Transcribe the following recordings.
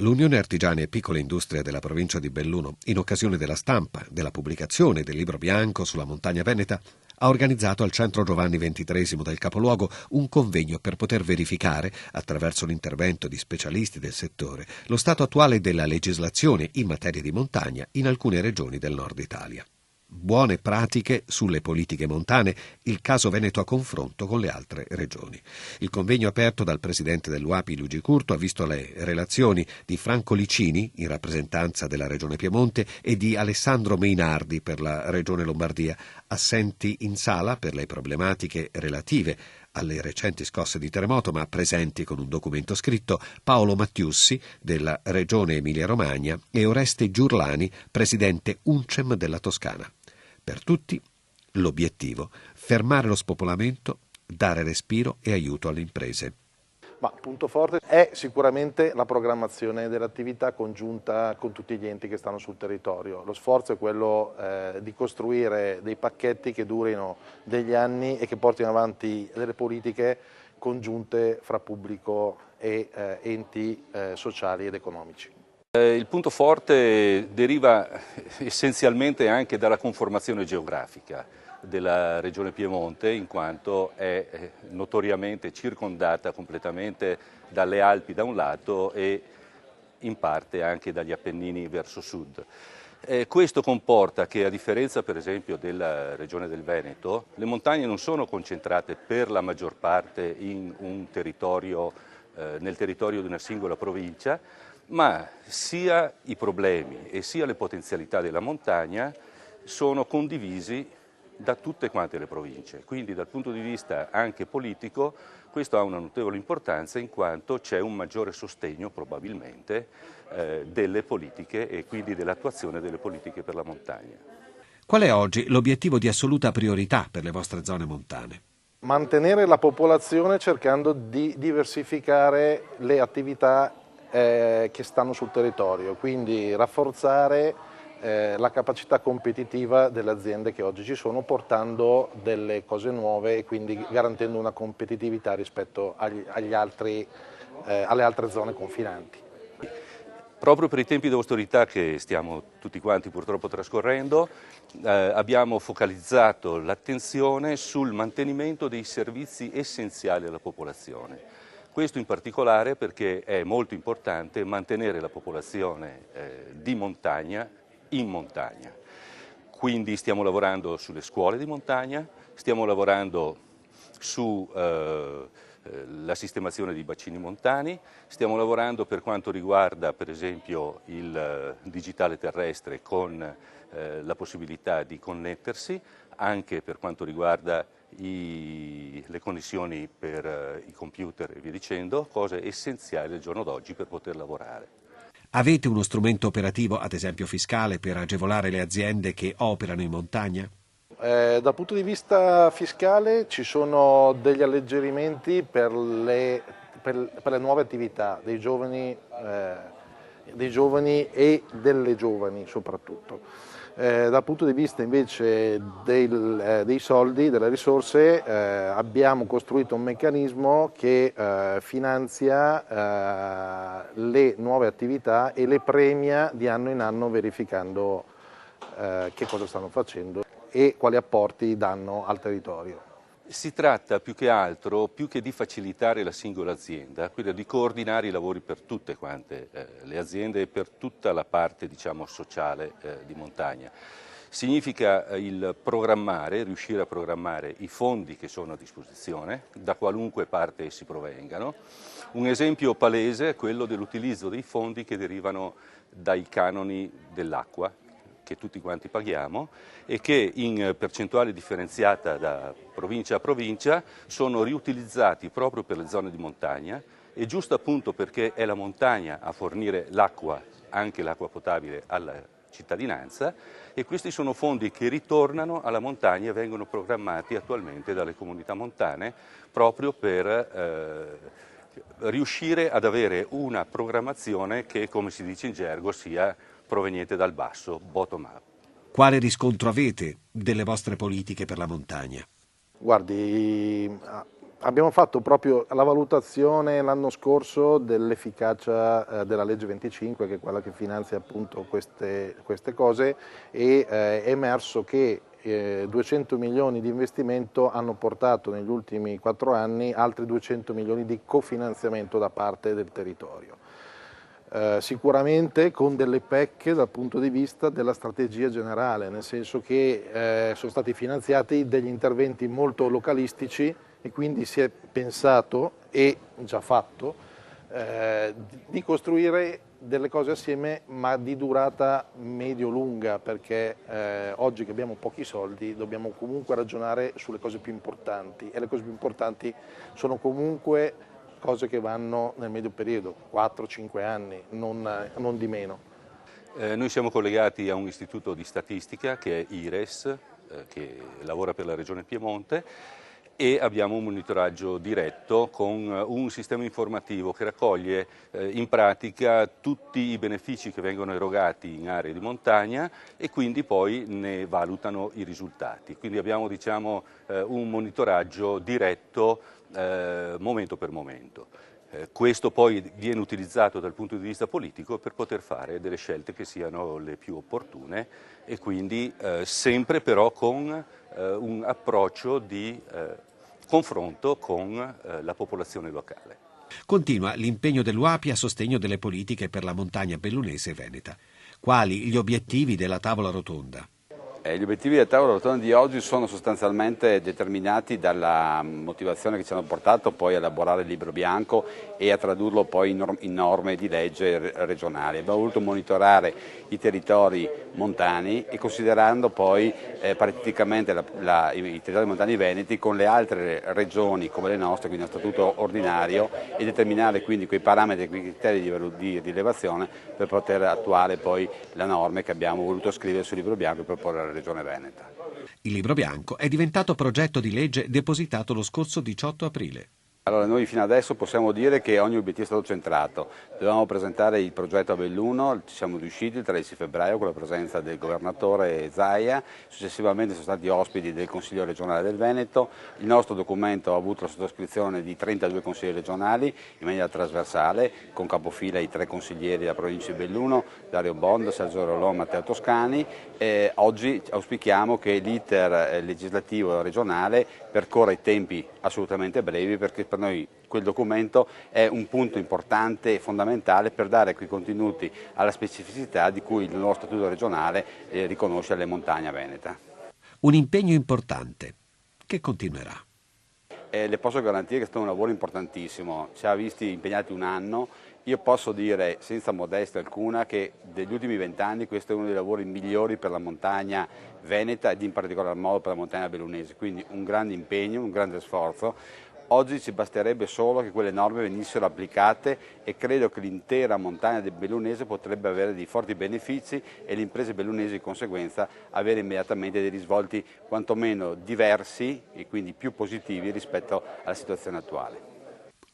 L'Unione Artigiani e Piccole Industrie della provincia di Belluno, in occasione della stampa della pubblicazione del libro bianco sulla montagna veneta, ha organizzato al centro Giovanni XXIII del capoluogo un convegno per poter verificare, attraverso l'intervento di specialisti del settore, lo stato attuale della legislazione in materia di montagna in alcune regioni del nord Italia. Buone pratiche sulle politiche montane, il caso Veneto a confronto con le altre regioni. Il convegno aperto dal presidente dell'UAPI Luigi Curto ha visto le relazioni di Franco Licini, in rappresentanza della regione Piemonte, e di Alessandro Meinardi per la regione Lombardia, assenti in sala per le problematiche relative alle recenti scosse di terremoto, ma presenti con un documento scritto, Paolo Mattiussi della regione Emilia-Romagna e Oreste Giurlani, presidente UNCEM della Toscana. Per tutti l'obiettivo: fermare lo spopolamento, dare respiro e aiuto alle imprese. Ma punto forte è sicuramente la programmazione dell'attività congiunta con tutti gli enti che stanno sul territorio. Lo sforzo è quello di costruire dei pacchetti che durino degli anni e che portino avanti delle politiche congiunte fra pubblico e enti sociali ed economici. Il punto forte deriva essenzialmente anche dalla conformazione geografica della regione Piemonte, in quanto è notoriamente circondata completamente dalle Alpi da un lato e in parte anche dagli Appennini verso sud. Questo comporta che, a differenza per esempio della regione del Veneto, le montagne non sono concentrate per la maggior parte in un territorio, nel territorio di una singola provincia, ma sia i problemi e sia le potenzialità della montagna sono condivisi da tutte quante le province. Quindi dal punto di vista anche politico questo ha una notevole importanza, in quanto c'è un maggiore sostegno probabilmente delle politiche e quindi dell'attuazione delle politiche per la montagna. Qual è oggi l'obiettivo di assoluta priorità per le vostre zone montane? Mantenere la popolazione cercando di diversificare le attività che stanno sul territorio, quindi rafforzare la capacità competitiva delle aziende che oggi ci sono, portando delle cose nuove e quindi garantendo una competitività rispetto alle altre zone confinanti. Proprio per i tempi di austerità che stiamo tutti quanti purtroppo trascorrendo, abbiamo focalizzato l'attenzione sul mantenimento dei servizi essenziali alla popolazione. Questo in particolare perché è molto importante mantenere la popolazione di montagna in montagna. Quindi stiamo lavorando sulle scuole di montagna, stiamo lavorando sulla sistemazione di bacini montani, stiamo lavorando per quanto riguarda per esempio il digitale terrestre con la possibilità di connettersi, anche per quanto riguarda le connessioni per i computer e via dicendo, cose essenziali al giorno d'oggi per poter lavorare. Avete uno strumento operativo, ad esempio fiscale, per agevolare le aziende che operano in montagna? Dal punto di vista fiscale ci sono degli alleggerimenti per le nuove attività dei giovani e delle giovani soprattutto. Dal punto di vista invece dei soldi, delle risorse, abbiamo costruito un meccanismo che finanzia le nuove attività e le premia di anno in anno, verificando che cosa stanno facendo e quali apporti danno al territorio. Si tratta più che altro, più che di facilitare la singola azienda, quella di coordinare i lavori per tutte quante le aziende e per tutta la parte, diciamo, sociale di montagna. Significa il programmare, riuscire a programmare i fondi che sono a disposizione, da qualunque parte essi provengano. Un esempio palese è quello dell'utilizzo dei fondi che derivano dai canoni dell'acqua, che tutti quanti paghiamo e che in percentuale differenziata da provincia a provincia sono riutilizzati proprio per le zone di montagna, e giusto appunto perché è la montagna a fornire l'acqua, anche l'acqua potabile, alla cittadinanza, e questi sono fondi che ritornano alla montagna e vengono programmati attualmente dalle comunità montane proprio per riuscire ad avere una programmazione che, come si dice in gergo, sia proveniente dal basso, bottom up. Quale riscontro avete delle vostre politiche per la montagna? Guardi, Abbiamo fatto proprio la valutazione l'anno scorso dell'efficacia della legge 25, che è quella che finanzia appunto queste cose, e è emerso che 200 milioni di investimento hanno portato negli ultimi 4 anni altri 200 milioni di cofinanziamento da parte del territorio. Sicuramente con delle pecche dal punto di vista della strategia generale, nel senso che sono stati finanziati degli interventi molto localistici e quindi si è pensato e già fatto di costruire delle cose assieme, ma di durata medio-lunga, perché oggi che abbiamo pochi soldi dobbiamo comunque ragionare sulle cose più importanti, e le cose più importanti sono comunque cose che vanno nel medio periodo, 4-5 anni, non di meno. Noi siamo collegati a un istituto di statistica che è IRES, che lavora per la Regione Piemonte, e abbiamo un monitoraggio diretto con un sistema informativo che raccoglie in pratica tutti i benefici che vengono erogati in aree di montagna e quindi poi ne valutano i risultati. Quindi abbiamo, diciamo, un monitoraggio diretto momento per momento. Questo poi viene utilizzato dal punto di vista politico per poter fare delle scelte che siano le più opportune e quindi sempre però con un approccio di confronto con la popolazione locale. Continua l'impegno dell'UAPI a sostegno delle politiche per la montagna bellunese e veneta. Quali gli obiettivi della tavola rotonda? Gli obiettivi della tavola rotonda di oggi sono sostanzialmente determinati dalla motivazione che ci hanno portato poi a elaborare il libro bianco e a tradurlo poi in norme di legge regionali. Abbiamo voluto monitorare i territori montani e considerando poi paritticamente i territori montani veneti con le altre regioni come le nostre, quindi a statuto ordinario, e determinare quindi quei parametri e quei criteri di rilevazione per poter attuare poi le norme che abbiamo voluto scrivere sul libro bianco e proporre alla Regione Veneta. Il libro bianco è diventato progetto di legge depositato lo scorso 18 aprile. Allora, noi fino adesso possiamo dire che ogni obiettivo è stato centrato. Dovevamo presentare il progetto a Belluno, ci siamo riusciti il 13 febbraio con la presenza del governatore Zaia, successivamente sono stati ospiti del Consiglio regionale del Veneto. Il nostro documento ha avuto la sottoscrizione di 32 consigli regionali in maniera trasversale, con capofila i 3 consiglieri della provincia di Belluno, Dario Bond, Sergio Rolò, Matteo Toscani. Oggi auspichiamo che l'iter legislativo regionale percorra i tempi assolutamente brevi, perché per noi quel documento è un punto importante e fondamentale per dare quei contenuti alla specificità di cui il nostro statuto regionale riconosce alle montagne veneta. Un impegno importante che continuerà. Le posso garantire che è stato un lavoro importantissimo, ci ha visti impegnati un anno. Io posso dire senza modestia alcuna che degli ultimi 20 anni questo è uno dei lavori migliori per la montagna veneta ed in particolar modo per la montagna bellunese, quindi un grande impegno, un grande sforzo. Oggi ci basterebbe solo che quelle norme venissero applicate e credo che l'intera montagna del bellunese potrebbe avere dei forti benefici e le imprese bellunesi di conseguenza avere immediatamente dei risvolti quantomeno diversi e quindi più positivi rispetto alla situazione attuale.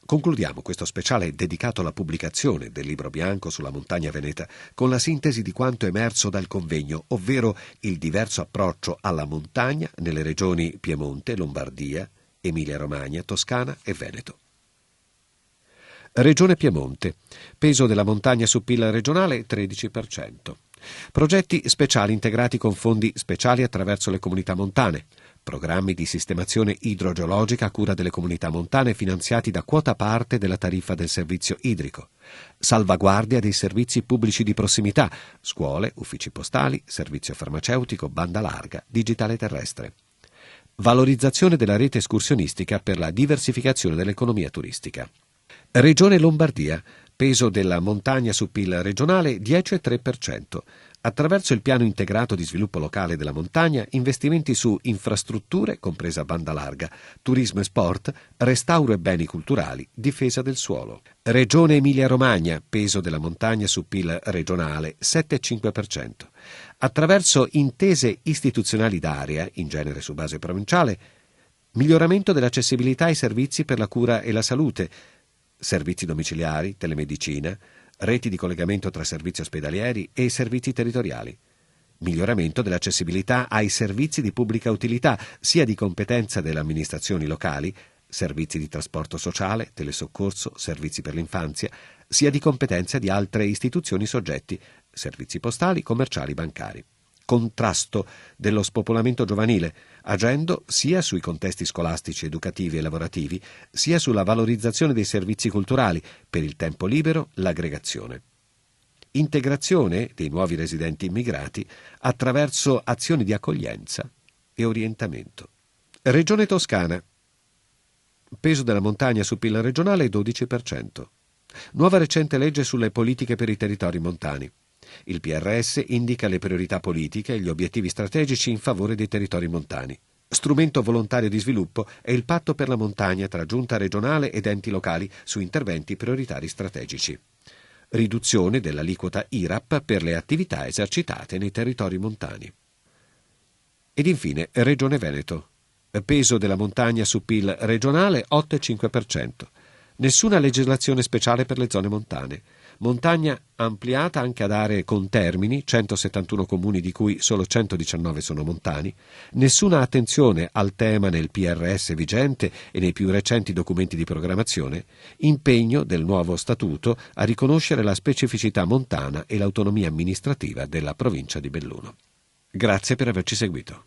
Concludiamo questo speciale dedicato alla pubblicazione del libro bianco sulla montagna veneta con la sintesi di quanto emerso dal convegno, ovvero il diverso approccio alla montagna nelle regioni Piemonte, Lombardia, Emilia-Romagna, Toscana e Veneto. Regione Piemonte. Peso della montagna su PIL regionale 13%. Progetti speciali integrati con fondi speciali attraverso le comunità montane. Programmi di sistemazione idrogeologica a cura delle comunità montane finanziati da quota parte della tariffa del servizio idrico. Salvaguardia dei servizi pubblici di prossimità, scuole, uffici postali, servizio farmaceutico, banda larga, digitale terrestre. Valorizzazione della rete escursionistica per la diversificazione dell'economia turistica. Regione Lombardia. Peso della montagna su PIL regionale 10,3%. Attraverso il piano integrato di sviluppo locale della montagna, investimenti su infrastrutture, compresa banda larga, turismo e sport, restauro e beni culturali, difesa del suolo. Regione Emilia-Romagna, peso della montagna su PIL regionale 7,5%. Attraverso intese istituzionali d'area, in genere su base provinciale, miglioramento dell'accessibilità ai servizi per la cura e la salute, servizi domiciliari, telemedicina, reti di collegamento tra servizi ospedalieri e servizi territoriali. Miglioramento dell'accessibilità ai servizi di pubblica utilità, sia di competenza delle amministrazioni locali, servizi di trasporto sociale, telesoccorso, servizi per l'infanzia, sia di competenza di altre istituzioni soggetti, servizi postali, commerciali, bancari. Contrasto dello spopolamento giovanile, agendo sia sui contesti scolastici, educativi e lavorativi, sia sulla valorizzazione dei servizi culturali, per il tempo libero, l'aggregazione. Integrazione dei nuovi residenti immigrati attraverso azioni di accoglienza e orientamento. Regione Toscana. Peso della montagna su PIL regionale 12%. Nuova recente legge sulle politiche per i territori montani. Il PRS indica le priorità politiche e gli obiettivi strategici in favore dei territori montani. Strumento volontario di sviluppo è il patto per la montagna tra giunta regionale ed enti locali su interventi prioritari strategici. Riduzione dell'aliquota IRAP per le attività esercitate nei territori montani. Ed infine Regione Veneto. Peso della montagna su PIL regionale 8,5%. Nessuna legislazione speciale per le zone montane. Montagna ampliata anche ad aree contermini, 171 comuni di cui solo 119 sono montani. Nessuna attenzione al tema nel PRS vigente e nei più recenti documenti di programmazione. Impegno del nuovo statuto a riconoscere la specificità montana e l'autonomia amministrativa della provincia di Belluno. Grazie per averci seguito.